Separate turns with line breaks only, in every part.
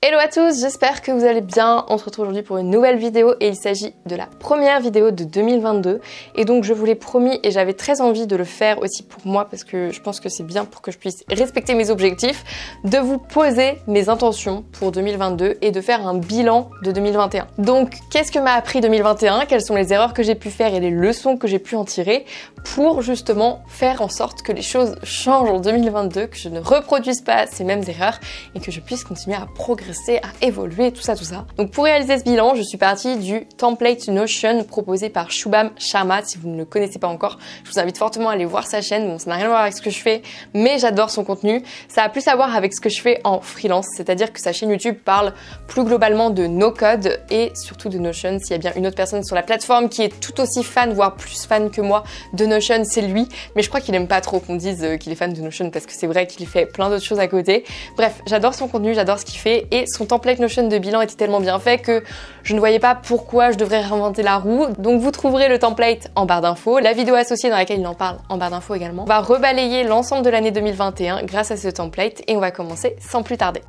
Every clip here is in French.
Hello à tous, j'espère que vous allez bien. On se retrouve aujourd'hui pour une nouvelle vidéo et il s'agit de la première vidéo de 2022. Et donc je vous l'ai promis et j'avais très envie de le faire aussi pour moi parce que je pense que c'est bien pour que je puisse respecter mes objectifs, de vous poser mes intentions pour 2022 et de faire un bilan de 2021. Donc qu'est-ce que m'a appris 2021? Quelles sont les erreurs que j'ai pu faire et les leçons que j'ai pu en tirer pour justement faire en sorte que les choses changent en 2022, que je ne reproduise pas ces mêmes erreurs et que je puisse continuer à progresser, à évoluer, tout ça. Donc pour réaliser ce bilan, je suis partie du template Notion proposé par Shubham Sharma. Si vous ne le connaissez pas encore, je vous invite fortement à aller voir sa chaîne. Bon, ça n'a rien à voir avec ce que je fais, mais j'adore son contenu. Ça a plus à voir avec ce que je fais en freelance, c'est-à-dire que sa chaîne YouTube parle plus globalement de no-code et surtout de Notion. S'il y a bien une autre personne sur la plateforme qui est tout aussi fan, voire plus fan que moi de Notion, c'est lui. Mais je crois qu'il aime pas trop qu'on dise qu'il est fan de Notion parce que c'est vrai qu'il fait plein d'autres choses à côté. Bref, j'adore son contenu, j'adore ce qu'il fait et son template Notion de bilan était tellement bien fait que je ne voyais pas pourquoi je devrais réinventer la roue. Donc vous trouverez le template en barre d'infos, la vidéo associée dans laquelle il en parle en barre d'infos également. On va rebalayer l'ensemble de l'année 2021 grâce à ce template et on va commencer sans plus tarder.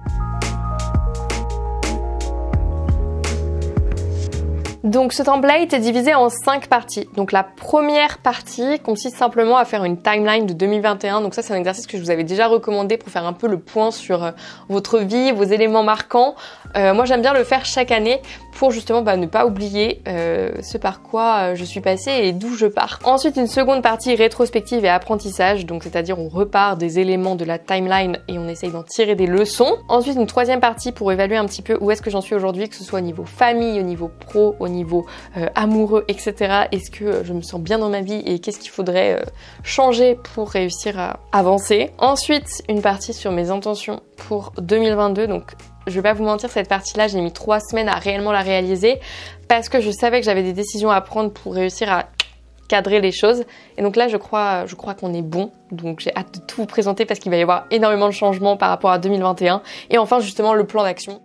Donc ce template est divisé en 5 parties. Donc la première partie consiste simplement à faire une timeline de 2021. Donc ça c'est un exercice que je vous avais déjà recommandé pour faire un peu le point sur votre vie, vos éléments marquants. Moi j'aime bien le faire chaque année pour justement ne pas oublier ce par quoi je suis passée et d'où je pars. Ensuite une seconde partie rétrospective et apprentissage. Donc c'est-à-dire on repart des éléments de la timeline et on essaye d'en tirer des leçons. Ensuite une troisième partie pour évaluer un petit peu où est-ce que j'en suis aujourd'hui, que ce soit au niveau famille, au niveau pro, au niveau amoureux, etc. Est-ce que je me sens bien dans ma vie et qu'est-ce qu'il faudrait changer pour réussir à avancer. Ensuite, une partie sur mes intentions pour 2022. Donc, je vais pas vous mentir, cette partie-là, j'ai mis 3 semaines à réellement la réaliser parce que je savais que j'avais des décisions à prendre pour réussir à cadrer les choses. Et donc là, je crois qu'on est bon. Donc j'ai hâte de tout vous présenter parce qu'il va y avoir énormément de changements par rapport à 2021. Et enfin, justement, le plan d'action.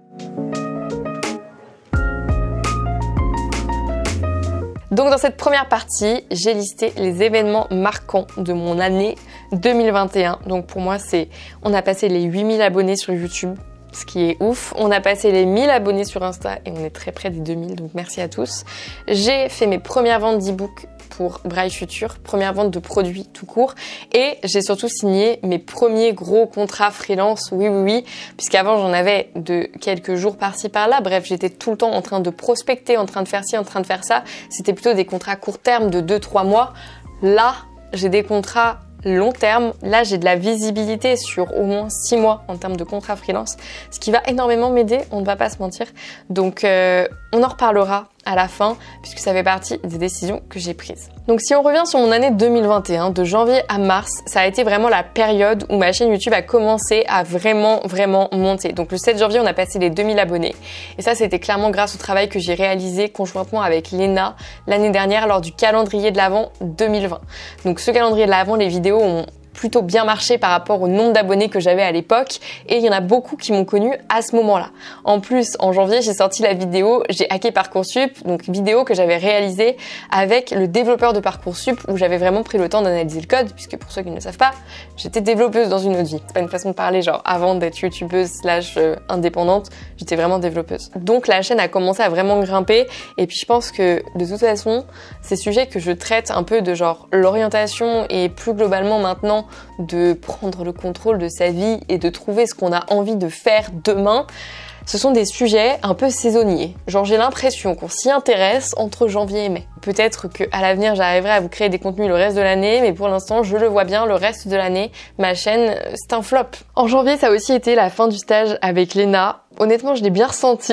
Donc dans cette première partie, j'ai listé les événements marquants de mon année 2021. Donc pour moi, on a passé les 8000 abonnés sur YouTube, ce qui est ouf. On a passé les 1000 abonnés sur Insta et on est très près des 2000, donc merci à tous. J'ai fait mes premières ventes d'e-book pour Braille Futur, première vente de produits tout court et j'ai surtout signé mes premiers gros contrats freelance, oui, puisqu'avant j'en avais de quelques jours par-ci par-là, bref j'étais tout le temps en train de prospecter, en train de faire ci, en train de faire ça, c'était plutôt des contrats court terme de 2-3 mois, là j'ai des contrats long terme, là j'ai de la visibilité sur au moins 6 mois en termes de contrat freelance, ce qui va énormément m'aider, on ne va pas se mentir, donc on en reparlera à la fin puisque ça fait partie des décisions que j'ai prises. Donc si on revient sur mon année 2021, de janvier à mars, ça a été vraiment la période où ma chaîne YouTube a commencé à vraiment monter. Donc le 7 janvier, on a passé les 2000 abonnés et ça c'était clairement grâce au travail que j'ai réalisé conjointement avec Léna l'année dernière lors du calendrier de l'Avent 2020. Donc ce calendrier de l'Avent, les vidéos ont plutôt bien marché par rapport au nombre d'abonnés que j'avais à l'époque et il y en a beaucoup qui m'ont connue à ce moment-là. En plus, en janvier, j'ai sorti la vidéo J'ai hacké Parcoursup, donc vidéo que j'avais réalisée avec le développeur de Parcoursup où j'avais vraiment pris le temps d'analyser le code puisque pour ceux qui ne le savent pas, j'étais développeuse dans une autre vie. C'est pas une façon de parler genre avant d'être youtubeuse / indépendante, j'étais vraiment développeuse. Donc la chaîne a commencé à vraiment grimper et puis je pense que de toute façon, ces sujets que je traite un peu de genre l'orientation et plus globalement maintenant de prendre le contrôle de sa vie et de trouver ce qu'on a envie de faire demain, ce sont des sujets un peu saisonniers. Genre j'ai l'impression qu'on s'y intéresse entre janvier et mai. Peut-être qu'à l'avenir j'arriverai à vous créer des contenus le reste de l'année, mais pour l'instant je le vois bien, le reste de l'année, ma chaîne c'est un flop. En janvier ça a aussi été la fin du stage avec Léna. Honnêtement je l'ai bien ressenti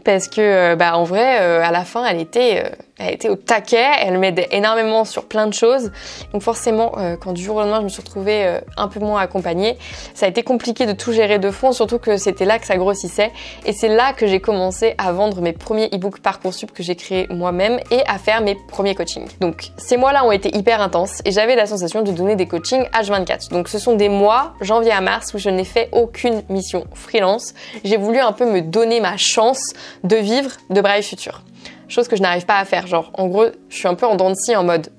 parce que en vrai à la fin elle était au taquet, elle m'aidait énormément sur plein de choses. Donc forcément quand du jour au lendemain je me suis retrouvée un peu moins accompagnée, ça a été compliqué de tout gérer de front, surtout que c'était là que ça grossissait et c'est là que j'ai commencé à vendre mes premiers e-books Parcoursup que j'ai créés moi-même et à faire mes premiers coachings. Donc ces mois-là ont été hyper intenses et j'avais la sensation de donner des coachings H24. Donc ce sont des mois, janvier à mars, où je n'ai fait aucune mission freelance. J'ai voulu un peu me donner ma chance de vivre de Braille Futur. Chose que je n'arrive pas à faire. Genre, en gros, je suis un peu en dents de scie en mode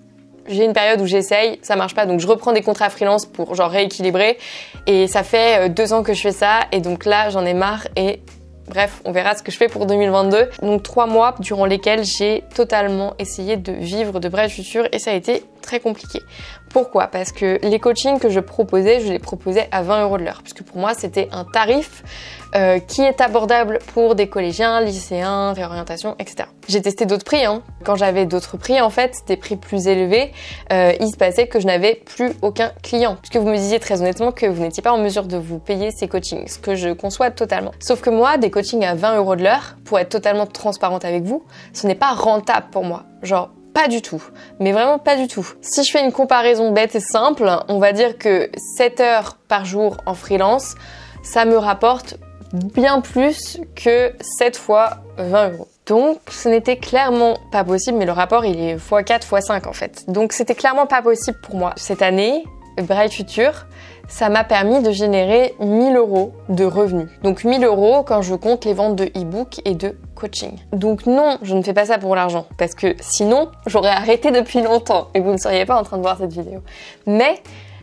j'ai une période où j'essaye, ça marche pas, donc je reprends des contrats freelance pour genre rééquilibrer. Et ça fait 2 ans que je fais ça, et donc là j'en ai marre et bref, on verra ce que je fais pour 2022. Donc 3 mois durant lesquels j'ai totalement essayé de vivre de Bright Future et ça a été très compliqué. Pourquoi? Parce que les coachings que je les proposais à 20 € de l'heure. Puisque pour moi, c'était un tarif qui est abordable pour des collégiens, lycéens, réorientation, etc. J'ai testé d'autres prix. Quand j'avais d'autres prix, en fait, des prix plus élevés, il se passait que je n'avais plus aucun client. Puisque vous me disiez très honnêtement que vous n'étiez pas en mesure de vous payer ces coachings, ce que je conçois totalement. Sauf que moi, des coachings à 20 € de l'heure, pour être totalement transparente avec vous, ce n'est pas rentable pour moi. Genre, pas du tout, mais vraiment pas du tout. Si je fais une comparaison bête et simple, on va dire que 7 heures par jour en freelance, ça me rapporte bien plus que 7 fois 20 €. Donc ce n'était clairement pas possible, mais le rapport il est x4, x5 en fait. Donc c'était clairement pas possible pour moi. Cette année, Bright Future, ça m'a permis de générer 1 000 € de revenus. Donc 1 000 € quand je compte les ventes de e-book et de coaching. Donc non, je ne fais pas ça pour l'argent, parce que sinon, j'aurais arrêté depuis longtemps et vous ne seriez pas en train de voir cette vidéo. Mais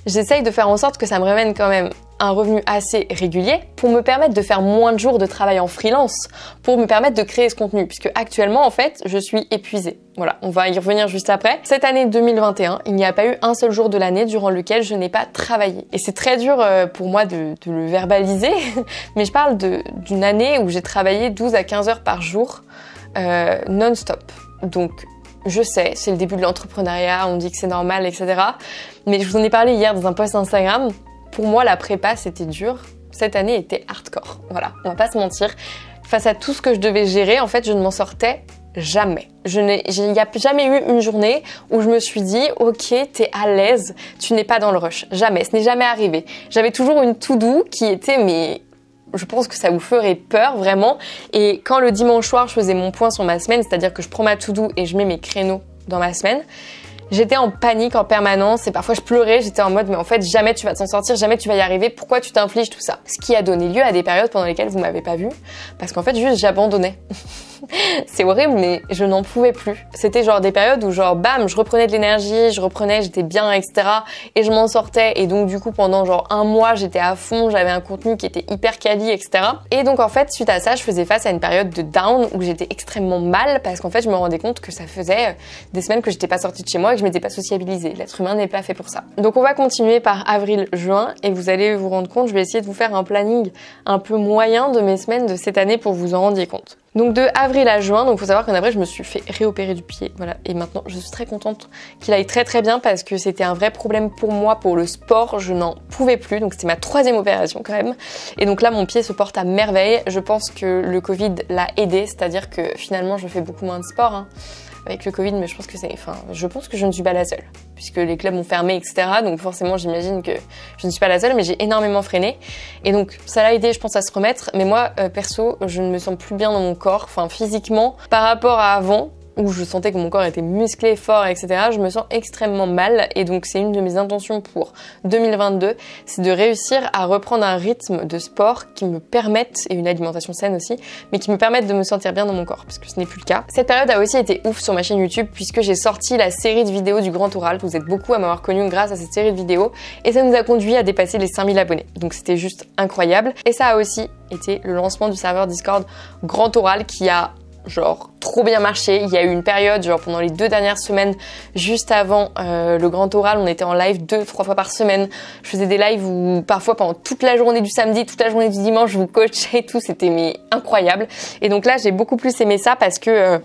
j'essaye de faire en sorte que ça me ramène quand même un revenu assez régulier pour me permettre de faire moins de jours de travail en freelance, pour me permettre de créer ce contenu, puisque actuellement, en fait, je suis épuisée. Voilà, on va y revenir juste après. Cette année 2021, il n'y a pas eu un seul jour de l'année durant lequel je n'ai pas travaillé. Et c'est très dur pour moi de le verbaliser, mais je parle d'une année où j'ai travaillé 12 à 15 heures par jour non-stop. Donc, je sais, c'est le début de l'entrepreneuriat, on dit que c'est normal, etc. Mais je vous en ai parlé hier dans un post Instagram. Pour moi, la prépa, c'était dur. Cette année était hardcore. Voilà, on va pas se mentir. Face à tout ce que je devais gérer, en fait, je ne m'en sortais jamais. Il n'y a jamais eu une journée où je me suis dit « Ok, t'es à l'aise, tu n'es pas dans le rush. » Jamais, ce n'est jamais arrivé. J'avais toujours une to-do qui était, mais je pense que ça vous ferait peur, vraiment. Et quand le dimanche soir, je faisais mon point sur ma semaine, c'est-à-dire que je prends ma to-do et je mets mes créneaux dans ma semaine, j'étais en panique en permanence et parfois je pleurais, j'étais en mode mais en fait jamais tu vas t'en sortir, jamais tu vas y arriver, pourquoi tu t'infliges tout ça? Ce qui a donné lieu à des périodes pendant lesquelles vous m'avez pas vu parce qu'en fait juste j'abandonnais. C'est horrible mais je n'en pouvais plus. C'était genre des périodes où genre bam, je reprenais de l'énergie, j'étais bien, etc. et je m'en sortais et donc du coup pendant genre 1 mois j'étais à fond, j'avais un contenu qui était hyper quali, etc. Et donc en fait suite à ça je faisais face à une période de down où j'étais extrêmement mal parce qu'en fait je me rendais compte que ça faisait des semaines que j'étais pas sortie de chez moi et que je m'étais pas sociabilisée. L'être humain n'est pas fait pour ça. Donc on va continuer par avril-juin et vous allez vous rendre compte, je vais essayer de vous faire un planning un peu moyen de mes semaines de cette année pour que vous en rendiez compte. Donc de avril à juin, donc faut savoir qu'en avril je me suis fait réopérer du pied, voilà, et maintenant je suis très contente qu'il aille très très bien parce que c'était un vrai problème pour moi pour le sport, je n'en pouvais plus, donc c'était ma 3e opération quand même, et donc là mon pied se porte à merveille, je pense que le Covid l'a aidé, c'est-à-dire que finalement je fais beaucoup moins de sport avec le Covid, mais je pense que je ne suis pas la seule, puisque les clubs ont fermé, etc. Donc forcément, j'imagine que je ne suis pas la seule, mais j'ai énormément freiné. Et donc, ça l'a aidé, je pense, à se remettre. Mais moi, perso, je ne me sens plus bien dans mon corps, enfin physiquement, par rapport à avant, où je sentais que mon corps était musclé, fort, etc. Je me sens extrêmement mal et donc c'est une de mes intentions pour 2022, c'est de réussir à reprendre un rythme de sport qui me permette, et une alimentation saine aussi, mais qui me permette de me sentir bien dans mon corps, parce que ce n'est plus le cas. Cette période a aussi été ouf sur ma chaîne YouTube puisque j'ai sorti la série de vidéos du Grand Oral. Vous êtes beaucoup à m'avoir connu grâce à cette série de vidéos et ça nous a conduit à dépasser les 5000 abonnés. Donc c'était juste incroyable. Et ça a aussi été le lancement du serveur Discord Grand Oral qui a genre trop bien marché. Il y a eu une période, genre pendant les 2 dernières semaines, juste avant le Grand Oral, on était en live 2-3 fois par semaine. Je faisais des lives où parfois pendant toute la journée du samedi, toute la journée du dimanche, je vous coachais et tout, c'était incroyable. Et donc là, j'ai beaucoup plus aimé ça parce que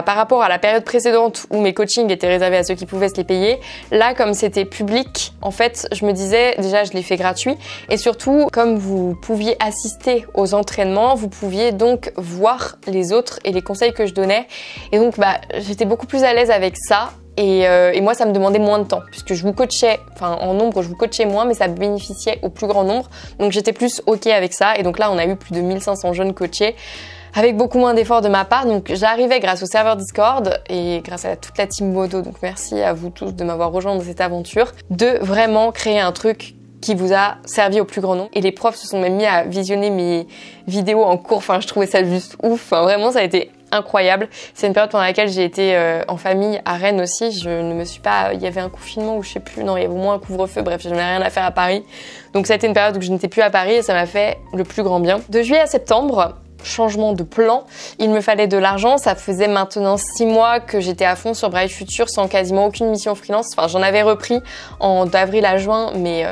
par rapport à la période précédente où mes coachings étaient réservés à ceux qui pouvaient se les payer, là, comme c'était public, en fait, je me disais, déjà, je l'ai fait gratuit. Et surtout, comme vous pouviez assister aux entraînements, vous pouviez donc voir les autres et les conseils que je donnais. Et donc, j'étais beaucoup plus à l'aise avec ça. Et moi, ça me demandait moins de temps, puisque je vous coachais, en nombre, je vous coachais moins, mais ça bénéficiait au plus grand nombre. Donc, j'étais plus OK avec ça. Et donc là, on a eu plus de 1500 jeunes coachés, avec beaucoup moins d'efforts de ma part. Donc j'arrivais grâce au serveur Discord et grâce à toute la team Modo, donc merci à vous tous de m'avoir rejoint dans cette aventure, de vraiment créer un truc qui vous a servi au plus grand nombre. Et les profs se sont même mis à visionner mes vidéos en cours, je trouvais ça juste ouf, vraiment ça a été incroyable. C'est une période pendant laquelle j'ai été en famille à Rennes aussi. Je ne me suis pas... Il y avait un confinement ou je sais plus, non, il y avait au moins un couvre-feu. Bref, je n'avais rien à faire à Paris. Donc ça a été une période où je n'étais plus à Paris et ça m'a fait le plus grand bien. De juillet à septembre, changement de plan, il me fallait de l'argent. Ça faisait maintenant 6 mois que j'étais à fond sur Bright Future sans quasiment aucune mission freelance. Enfin, j'en avais repris d'avril à juin, mais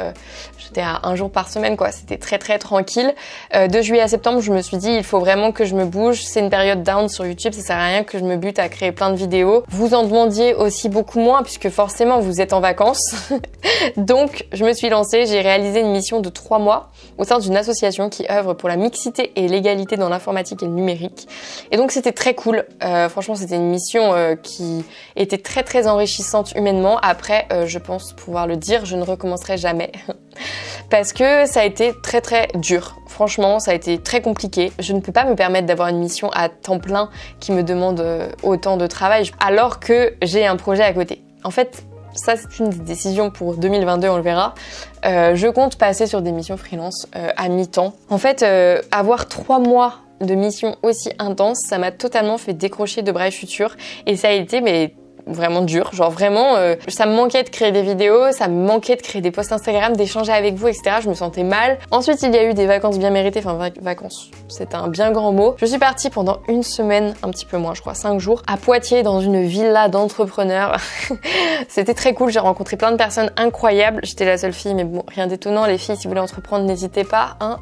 j'étais à 1 jour par semaine, quoi. C'était très très tranquille. De juillet à septembre, je me suis dit, il faut vraiment que je me bouge. C'est une période down sur YouTube, ça sert à rien que je me bute à créer plein de vidéos. Vous en demandiez aussi beaucoup moins, puisque forcément vous êtes en vacances. Donc, je me suis lancée, j'ai réalisé une mission de 3 mois au sein d'une association qui œuvre pour la mixité et l'égalité dans l'informatique et le numérique. Et donc c'était très cool. Franchement, c'était une mission qui était très très enrichissante humainement. Après, je pense pouvoir le dire, je ne recommencerai jamais. Parce que ça a été très très dur. Franchement, ça a été très compliqué. Je ne peux pas me permettre d'avoir une mission à temps plein qui me demande autant de travail alors que j'ai un projet à côté. En fait, ça c'est une décision pour 2022, on le verra. Je compte passer sur des missions freelance à mi-temps. En fait, avoir 3 mois de mission aussi intense, ça m'a totalement fait décrocher de Bright Future et ça a été vraiment dur, genre vraiment ça me manquait de créer des vidéos, ça me manquait de créer des posts Instagram, d'échanger avec vous, etc. Je me sentais mal. Ensuite il y a eu des vacances bien méritées, enfin vacances, c'est un bien grand mot. Je suis partie pendant 1 semaine, un petit peu moins je crois, 5 jours, à Poitiers dans une villa d'entrepreneurs. C'était très cool, j'ai rencontré plein de personnes incroyables, j'étais la seule fille mais bon, rien d'étonnant, les filles si vous voulez entreprendre n'hésitez pas, hein.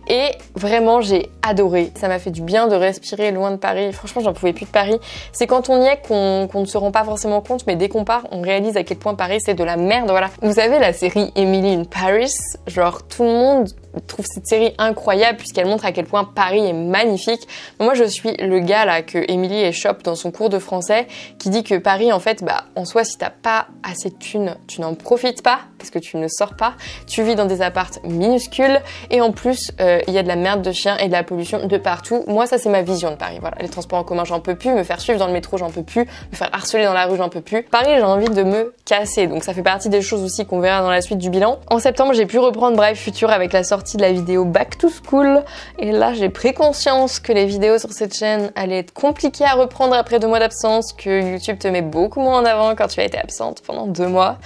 Et vraiment j'ai adoré, ça m'a fait du bien de respirer loin de Paris, franchement j'en pouvais plus de Paris. C'est quand on y est qu'on ne se rend pas forcément compte, mais dès qu'on part, on réalise à quel point Paris c'est de la merde, voilà. Vous savez la série Emily in Paris, genre tout le monde trouve cette série incroyable puisqu'elle montre à quel point Paris est magnifique. Moi je suis le gars là que Emily échoppe dans son cours de français qui dit que Paris en fait en soi si t'as pas assez de thunes, tu n'en profites pas parce que tu ne sors pas, tu vis dans des appartes minuscules et en plus il y a de la merde de chiens et de la pollution de partout. Moi ça c'est ma vision de Paris, voilà. Les transports en commun j'en peux plus, me faire suivre dans le métro j'en peux plus, me faire harceler dans la rue j'en peux plus. Paris j'ai envie de me casser, donc ça fait partie des choses aussi qu'on verra dans la suite du bilan. En septembre j'ai pu reprendre Bright Future avec la sortie de la vidéo Back to School et là j'ai pris conscience que les vidéos sur cette chaîne allaient être compliquées à reprendre après 2 mois d'absence, que YouTube te met beaucoup moins en avant quand tu as été absente pendant 2 mois,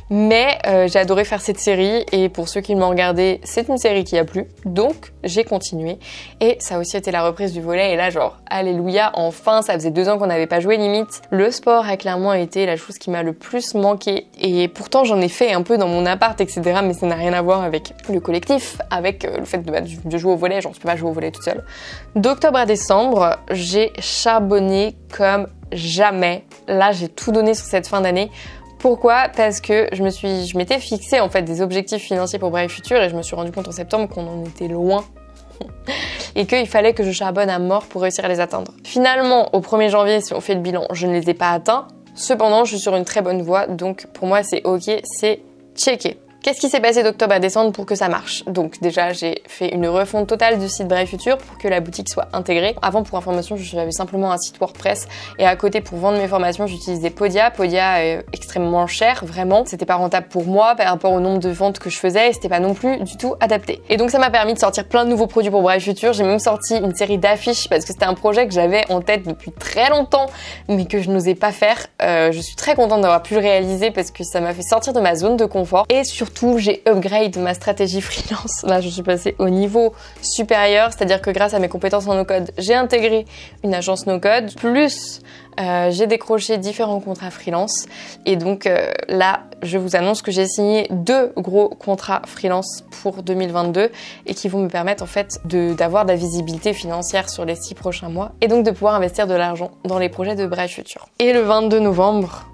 mais j'ai adoré faire cette série et pour ceux qui m'ont regardé c'est une série qui a plu, donc j'ai continué et ça a aussi été la reprise du volley et là genre alléluia, enfin ça faisait 2 ans qu'on n'avait pas joué limite. Le sport a clairement été la chose qui m'a le plus manqué et pourtant j'en ai fait un peu dans mon appart etc, mais ça n'a rien à voir avec le collectif, avec le fait de jouer au volley, genre je peux pas jouer au volley toute seule. D'octobre à décembre, j'ai charbonné comme jamais. Là, j'ai tout donné sur cette fin d'année. Pourquoi ? Parce que je m'étais fixé en fait des objectifs financiers pour Bright Future et je me suis rendu compte en septembre qu'on en était loin. Et qu'il fallait que je charbonne à mort pour réussir à les atteindre. Finalement, au 1er janvier, si on fait le bilan, je ne les ai pas atteints. Cependant, je suis sur une très bonne voie, donc pour moi c'est ok, c'est checké. Qu'est-ce qui s'est passé d'octobre à décembre pour que ça marche? Donc déjà, j'ai fait une refonte totale du site Bright Future pour que la boutique soit intégrée. Avant, pour information, j'avais simplement un site WordPress et à côté, pour vendre mes formations, j'utilisais Podia. Podia est extrêmement cher, vraiment. C'était pas rentable pour moi par rapport au nombre de ventes que je faisais et c'était pas non plus du tout adapté. Et donc ça m'a permis de sortir plein de nouveaux produits pour Bright Future. J'ai même sorti une série d'affiches parce que c'était un projet que j'avais en tête depuis très longtemps mais que je n'osais pas faire. Je suis très contente d'avoir pu le réaliser parce que ça m'a fait sortir de ma zone de confort et surtout j'ai upgrade ma stratégie freelance. Là, je suis passée au niveau supérieur, c'est-à-dire que grâce à mes compétences en no-code, j'ai intégré une agence no-code, plus j'ai décroché différents contrats freelance. Et donc là, je vous annonce que j'ai signé 2 gros contrats freelance pour 2022 et qui vont me permettre en fait d'avoir de la visibilité financière sur les 6 prochains mois et donc de pouvoir investir de l'argent dans les projets de Bright Future. Et le 22 novembre,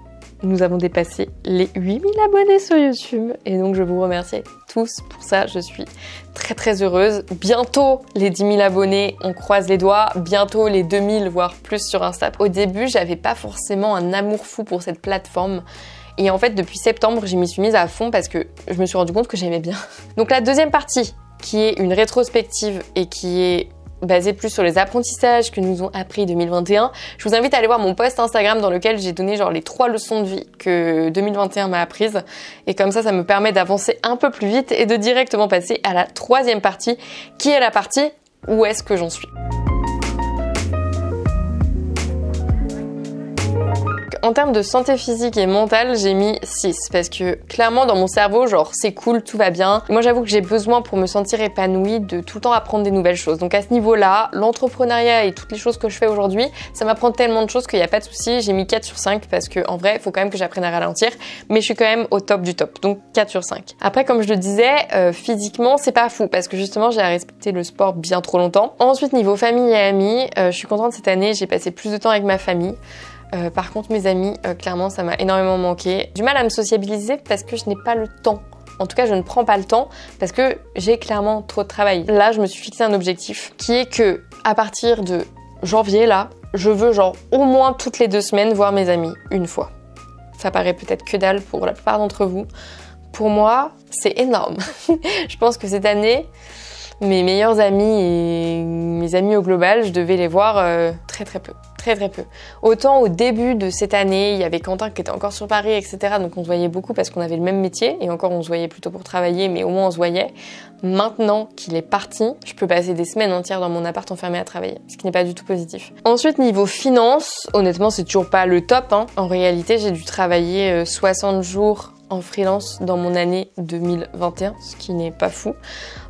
nous avons dépassé les 8000 abonnés sur YouTube et donc je vous remercie tous pour ça, je suis très très heureuse. Bientôt les 10 000 abonnés, on croise les doigts, bientôt les 2000 voire plus sur Insta. Au début, j'avais pas forcément un amour fou pour cette plateforme. Et en fait, depuis septembre, je m'y suis mise à fond parce que je me suis rendu compte que j'aimais bien. Donc la deuxième partie, qui est une rétrospective et qui est basé plus sur les apprentissages que nous ont appris 2021. Je vous invite à aller voir mon post Instagram dans lequel j'ai donné genre les 3 leçons de vie que 2021 m'a apprises. Et comme ça me permet d'avancer un peu plus vite et de directement passer à la 3e partie, qui est la partie où est-ce que j'en suis. En termes de santé physique et mentale, j'ai mis 6 parce que clairement dans mon cerveau, genre c'est cool, tout va bien. Moi j'avoue que j'ai besoin pour me sentir épanouie de tout le temps apprendre des nouvelles choses. Donc à ce niveau-là, l'entrepreneuriat et toutes les choses que je fais aujourd'hui, ça m'apprend tellement de choses qu'il n'y a pas de souci. J'ai mis 4 sur 5 parce que en vrai, il faut quand même que j'apprenne à ralentir, mais je suis quand même au top du top. Donc 4 sur 5. Après, comme je le disais, physiquement, c'est pas fou parce que justement, j'ai respecté le sport bien trop longtemps. Ensuite, niveau famille et amis, je suis contente cette année, j'ai passé plus de temps avec ma famille. Par contre, mes amis, clairement, ça m'a énormément manqué. Du mal à me sociabiliser parce que je n'ai pas le temps. En tout cas, je ne prends pas le temps parce que j'ai clairement trop de travail. Là, je me suis fixé un objectif qui est que à partir de janvier, là, je veux genre au moins toutes les 2 semaines voir mes amis une fois. Ça paraît peut-être que dalle pour la plupart d'entre vous. Pour moi, c'est énorme. Je pense que cette année, mes meilleurs amis et mes amis au global, je devais les voir très peu. Très peu. Autant au début de cette année, il y avait Quentin qui était encore sur Paris, etc. Donc on se voyait beaucoup parce qu'on avait le même métier. Et encore, on se voyait plutôt pour travailler, mais au moins on se voyait. Maintenant qu'il est parti, je peux passer des semaines entières dans mon appart enfermé à travailler. Ce qui n'est pas du tout positif. Ensuite, niveau finance, honnêtement, c'est toujours pas le top, hein. En réalité, j'ai dû travailler 60 jours en freelance dans mon année 2021, ce qui n'est pas fou.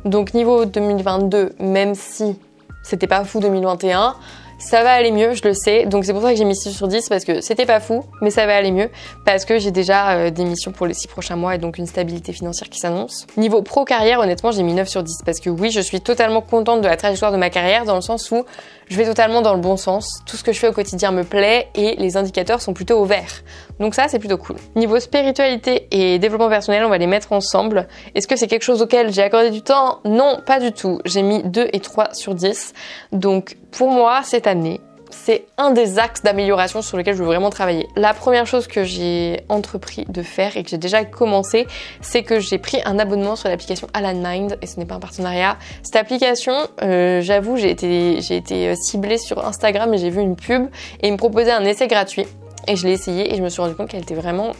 Donc niveau 2022, même si c'était pas fou 2021, ça va aller mieux, je le sais. Donc c'est pour ça que j'ai mis 6 sur 10 parce que c'était pas fou, mais ça va aller mieux parce que j'ai déjà des missions pour les 6 prochains mois et donc une stabilité financière qui s'annonce. Niveau pro carrière, honnêtement, j'ai mis 9 sur 10 parce que oui, je suis totalement contente de la trajectoire de ma carrière dans le sens où je vais totalement dans le bon sens. Tout ce que je fais au quotidien me plaît et les indicateurs sont plutôt au vert. Donc ça, c'est plutôt cool. Niveau spiritualité et développement personnel, on va les mettre ensemble. Est-ce que c'est quelque chose auquel j'ai accordé du temps? Non, pas du tout. J'ai mis 2 et 3 sur 10. Donc pour moi, cette année, c'est un des axes d'amélioration sur lesquels je veux vraiment travailler. La première chose que j'ai entrepris de faire et que j'ai déjà commencé, c'est que j'ai pris un abonnement sur l'application Alan Mind et ce n'est pas un partenariat. Cette application, j'avoue, j'ai été ciblée sur Instagram et j'ai vu une pub et ils me proposaient un essai gratuit et je l'ai essayé et je me suis rendu compte qu'elle était vraiment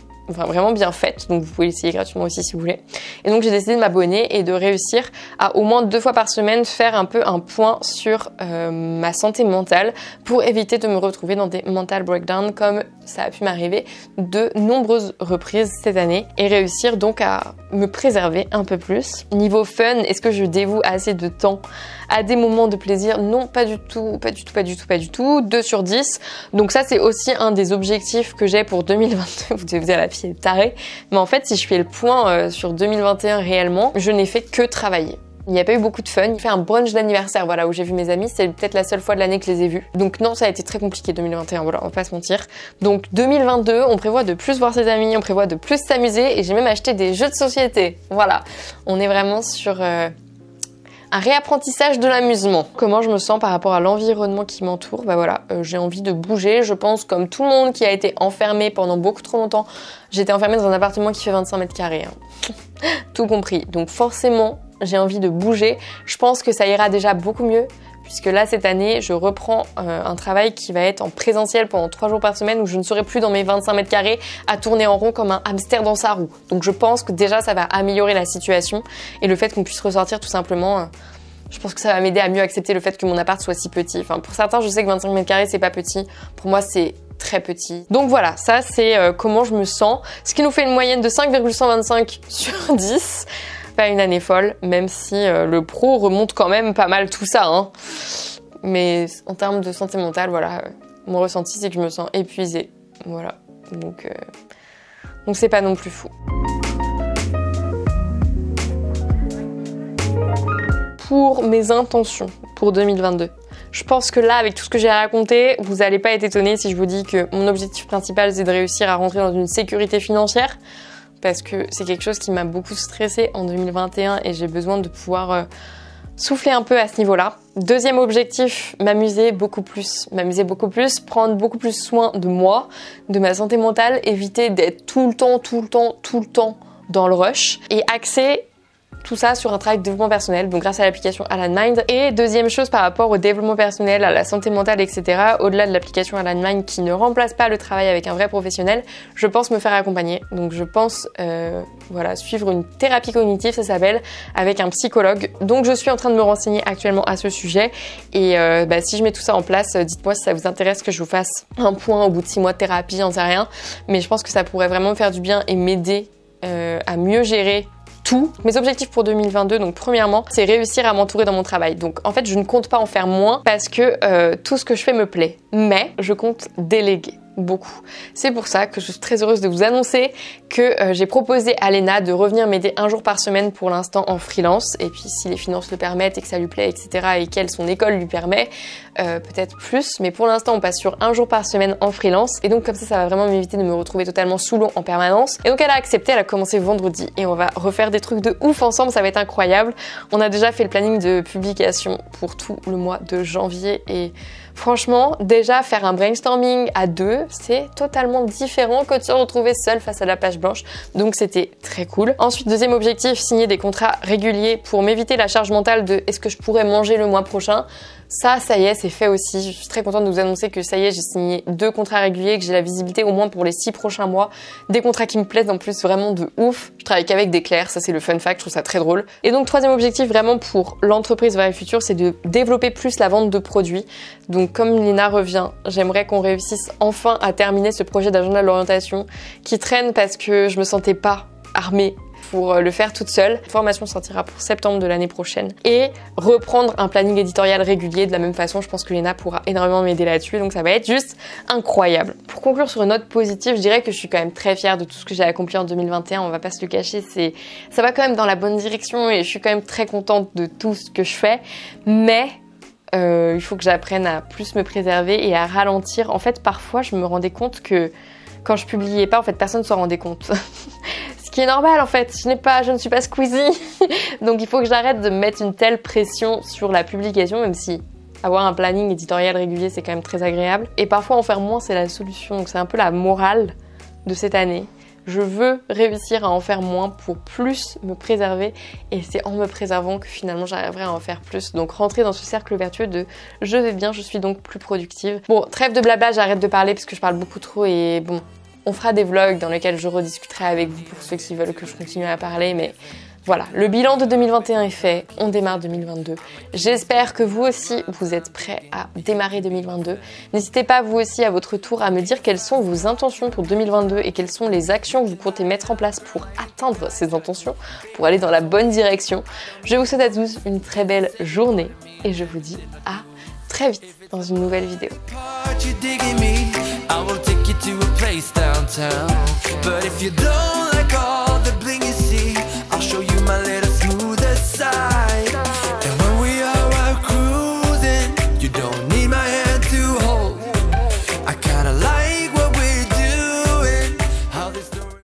bien faite, donc vous pouvez l'essayer gratuitement aussi si vous voulez. Et donc j'ai décidé de m'abonner et de réussir à au moins 2 fois par semaine faire un peu un point sur ma santé mentale pour éviter de me retrouver dans des mental breakdowns comme ça a pu m'arriver de nombreuses reprises cette année et réussir donc à me préserver un peu plus. Niveau fun, est-ce que je dévoue assez de temps à des moments de plaisir? Non, pas du tout. 2 sur 10. Donc ça, c'est aussi un des objectifs que j'ai pour 2022. Vous devez vous dire, la fille est tarée. Mais en fait, si je fais le point sur 2021 réellement, je n'ai fait que travailler. Il n'y a pas eu beaucoup de fun. J'ai fait un brunch d'anniversaire, voilà, où j'ai vu mes amis. C'est peut-être la seule fois de l'année que je les ai vus. Donc non, ça a été très compliqué 2021, voilà, on va pas se mentir. Donc 2022, on prévoit de plus voir ses amis, on prévoit de plus s'amuser et j'ai même acheté des jeux de société. Voilà, on est vraiment sur un réapprentissage de l'amusement. Comment je me sens par rapport à l'environnement qui m'entoure? Bah voilà, j'ai envie de bouger, je pense, comme tout le monde qui a été enfermé pendant beaucoup trop longtemps. J'étais enfermée dans un appartement qui fait 25 mètres carrés, hein. Tout compris. Donc forcément, j'ai envie de bouger. Je pense que ça ira déjà beaucoup mieux puisque là, cette année, je reprends un travail qui va être en présentiel pendant 3 jours par semaine où je ne serai plus dans mes 25 mètres carrés à tourner en rond comme un hamster dans sa roue. Donc je pense que déjà, ça va améliorer la situation et le fait qu'on puisse ressortir tout simplement, je pense que ça va m'aider à mieux accepter le fait que mon appart soit si petit. Enfin, pour certains, je sais que 25 mètres carrés, c'est pas petit. Pour moi, c'est très petit. Donc voilà, ça, c'est comment je me sens. Ce qui nous fait une moyenne de 5,125 sur 10. Pas une année folle, même si le pro remonte quand même pas mal tout ça, hein. Mais en termes de santé mentale, voilà, mon ressenti c'est que je me sens épuisée, voilà. Donc c'est pas non plus fou. Pour mes intentions pour 2022. Je pense que là, avec tout ce que j'ai raconté, vous n'allez pas être étonnés si je vous dis que mon objectif principal c'est de réussir à rentrer dans une sécurité financière. Parce que c'est quelque chose qui m'a beaucoup stressée en 2021 et j'ai besoin de pouvoir souffler un peu à ce niveau-là. Deuxième objectif, m'amuser beaucoup plus, prendre beaucoup plus soin de moi, de ma santé mentale, éviter d'être tout le temps dans le rush et axer tout ça sur un travail de développement personnel, donc grâce à l'application Alan Mind. Et deuxième chose par rapport au développement personnel, à la santé mentale, etc. Au-delà de l'application Alan Mind qui ne remplace pas le travail avec un vrai professionnel, je pense me faire accompagner. Donc je pense voilà, suivre une thérapie cognitive, ça s'appelle, avec un psychologue. Donc je suis en train de me renseigner actuellement à ce sujet. Et si je mets tout ça en place, dites-moi si ça vous intéresse que je vous fasse un point au bout de 6 mois de thérapie, j'en sais rien. Mais je pense que ça pourrait vraiment me faire du bien et m'aider à mieux gérer tout. Mes objectifs pour 2022, donc premièrement, c'est réussir à m'entourer dans mon travail. Donc en fait, je ne compte pas en faire moins parce que tout ce que je fais me plaît. Mais je compte déléguer beaucoup. C'est pour ça que je suis très heureuse de vous annoncer que j'ai proposé à Léna de revenir m'aider un jour par semaine pour l'instant en freelance. Et puis si les finances le permettent et que ça lui plaît, etc. et qu'elle, son école lui permet, peut-être plus. Mais pour l'instant, on passe sur un jour par semaine en freelance. Et donc comme ça va vraiment m'éviter de me retrouver totalement sous l'eau en permanence. Et donc elle a accepté, elle a commencé vendredi. Et on va refaire des trucs de ouf ensemble, ça va être incroyable. On a déjà fait le planning de publication pour tout le mois de janvier. Et franchement, déjà faire un brainstorming à deux, c'est totalement différent que de se retrouver seul face à la page blanche. Donc c'était très cool. Ensuite, deuxième objectif, signer des contrats réguliers pour m'éviter la charge mentale de est-ce que je pourrais manger le mois prochain. Ça y est, c'est fait aussi. Je suis très contente de vous annoncer que ça y est, j'ai signé 2 contrats réguliers, que j'ai la visibilité au moins pour les 6 prochains mois. Des contrats qui me plaisent en plus vraiment de ouf. Je travaille qu'avec des clercs, ça c'est le fun fact, je trouve ça très drôle. Et donc troisième objectif vraiment pour l'entreprise Vrai Futur, c'est de développer plus la vente de produits. Donc comme Lina revient, j'aimerais qu'on réussisse enfin à terminer ce projet d'agenda de l'orientation qui traîne parce que je me sentais pas armée pour le faire toute seule. La formation sortira pour septembre de l'année prochaine. Et reprendre un planning éditorial régulier de la même façon. Je pense que Léna pourra énormément m'aider là-dessus. Donc ça va être juste incroyable. Pour conclure sur une note positive, je dirais que je suis quand même très fière de tout ce que j'ai accompli en 2021. On va pas se le cacher. Ça va quand même dans la bonne direction et je suis quand même très contente de tout ce que je fais. Mais il faut que j'apprenne à plus me préserver et à ralentir. En fait, parfois, je me rendais compte que quand je publiais pas, en fait, personne ne s'en rendait compte. Ce qui est normal, en fait. Je ne suis pas Squeezie. Donc, il faut que j'arrête de mettre une telle pression sur la publication, même si avoir un planning éditorial régulier, c'est quand même très agréable. Et parfois, en faire moins, c'est la solution. Donc, c'est un peu la morale de cette année. Je veux réussir à en faire moins pour plus me préserver et c'est en me préservant que finalement j'arriverai à en faire plus. Donc rentrer dans ce cercle vertueux de je vais bien, je suis donc plus productive. Bon, trêve de blabla, j'arrête de parler parce que je parle beaucoup trop et bon, on fera des vlogs dans lesquels je rediscuterai avec vous pour ceux qui veulent que je continue à parler, mais voilà, le bilan de 2021 est fait, on démarre 2022. J'espère que vous aussi, vous êtes prêts à démarrer 2022. N'hésitez pas, vous aussi, à votre tour, à me dire quelles sont vos intentions pour 2022 et quelles sont les actions que vous comptez mettre en place pour atteindre ces intentions, pour aller dans la bonne direction. Je vous souhaite à tous une très belle journée et je vous dis à très vite dans une nouvelle vidéo. I will take you to a place downtown. But if you don't